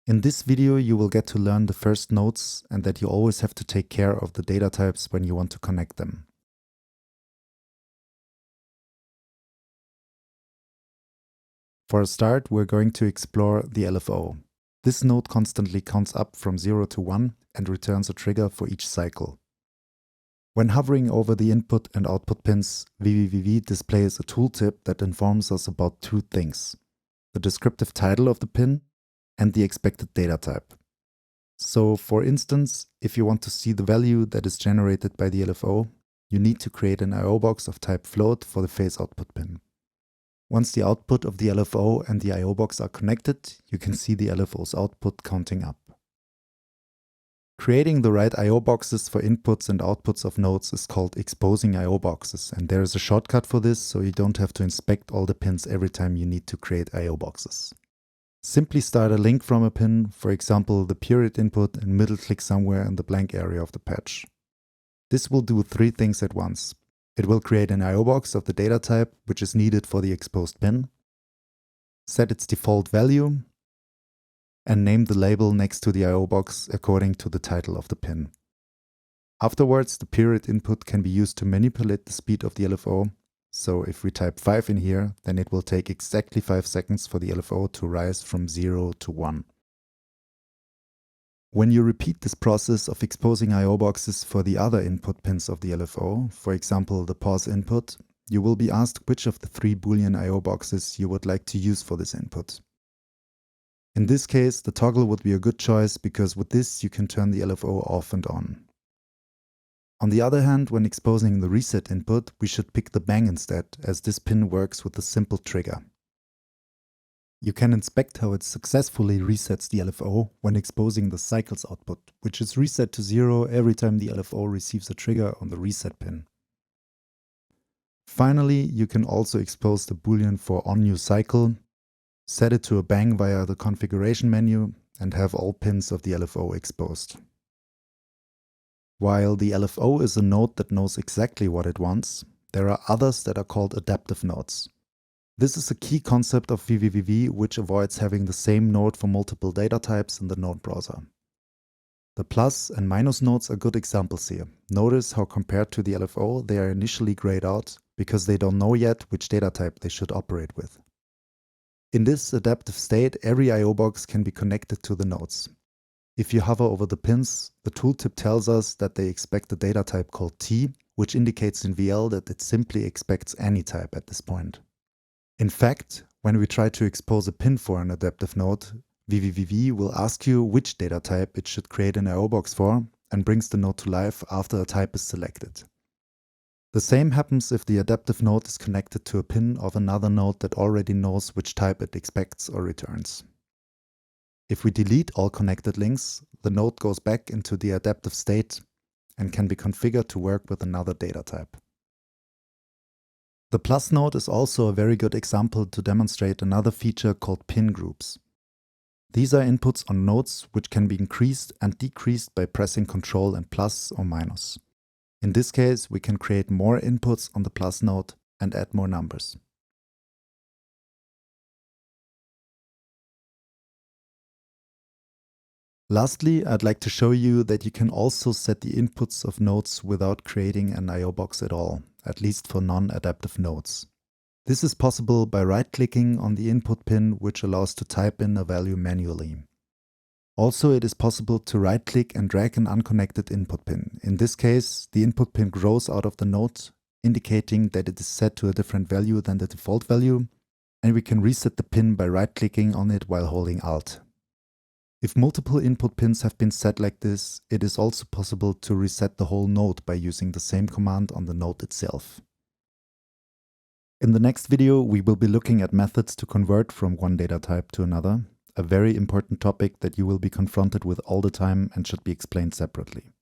In this video, you will get to learn the first nodes and that you always have to take care of the data types when you want to connect them. For a start, we're going to explore the LFO. This node constantly counts up from 0 to 1 and returns a trigger for each cycle. When hovering over the input and output pins, vvvv displays a tooltip that informs us about two things: the descriptive title of the pin and the expected data type. So, for instance, if you want to see the value that is generated by the LFO, you need to create an I/O box of type float for the phase output pin. Once the output of the LFO and the I/O box are connected, you can see the LFO's output counting up. Creating the right I/O boxes for inputs and outputs of nodes is called exposing I/O boxes, and there is a shortcut for this, so you don't have to inspect all the pins every time you need to create I/O boxes. Simply start a link from a pin, for example the period input, and middle-click somewhere in the blank area of the patch. This will do three things at once. It will create an I/O box of the data type which is needed for the exposed pin, set its default value, and name the label next to the I/O box according to the title of the pin. Afterwards, the period input can be used to manipulate the speed of the LFO. So if we type 5 in here, then it will take exactly 5 seconds for the LFO to rise from 0 to 1. When you repeat this process of exposing I/O boxes for the other input pins of the LFO, for example the pause input, you will be asked which of the 3 Boolean I/O boxes you would like to use for this input. In this case, the toggle would be a good choice because with this you can turn the LFO off and on. On the other hand, when exposing the reset input, we should pick the bang instead, as this pin works with a simple trigger. You can inspect how it successfully resets the LFO when exposing the cycles output, which is reset to 0 every time the LFO receives a trigger on the reset pin. Finally, you can also expose the boolean for onNewCycle, set it to a bang via the configuration menu, and have all pins of the LFO exposed. While the LFO is a node that knows exactly what it wants, there are others that are called adaptive nodes. This is a key concept of vvvv which avoids having the same node for multiple data types in the node browser. The plus and minus nodes are good examples here. Notice how compared to the LFO they are initially grayed out because they don't know yet which data type they should operate with. In this adaptive state, every I/O box can be connected to the nodes. If you hover over the pins, the tooltip tells us that they expect a data type called T, which indicates in VL that it simply expects any type at this point. In fact, when we try to expose a pin for an adaptive node, vvvv will ask you which data type it should create an I/O box for and brings the node to life after a type is selected. The same happens if the adaptive node is connected to a pin of another node that already knows which type it expects or returns. If we delete all connected links, the node goes back into the adaptive state and can be configured to work with another data type. The plus node is also a very good example to demonstrate another feature called pin groups. These are inputs on nodes which can be increased and decreased by pressing Ctrl and plus or minus. In this case, we can create more inputs on the plus node and add more numbers. Lastly, I'd like to show you that you can also set the inputs of nodes without creating an I/O box at all, at least for non-adaptive nodes. This is possible by right-clicking on the input pin, which allows to type in a value manually. Also, it is possible to right-click and drag an unconnected input pin. In this case, the input pin grows out of the node, indicating that it is set to a different value than the default value, and we can reset the pin by right-clicking on it while holding Alt. If multiple input pins have been set like this, it is also possible to reset the whole node by using the same command on the node itself. In the next video, we will be looking at methods to convert from one data type to another, a very important topic that you will be confronted with all the time and should be explained separately.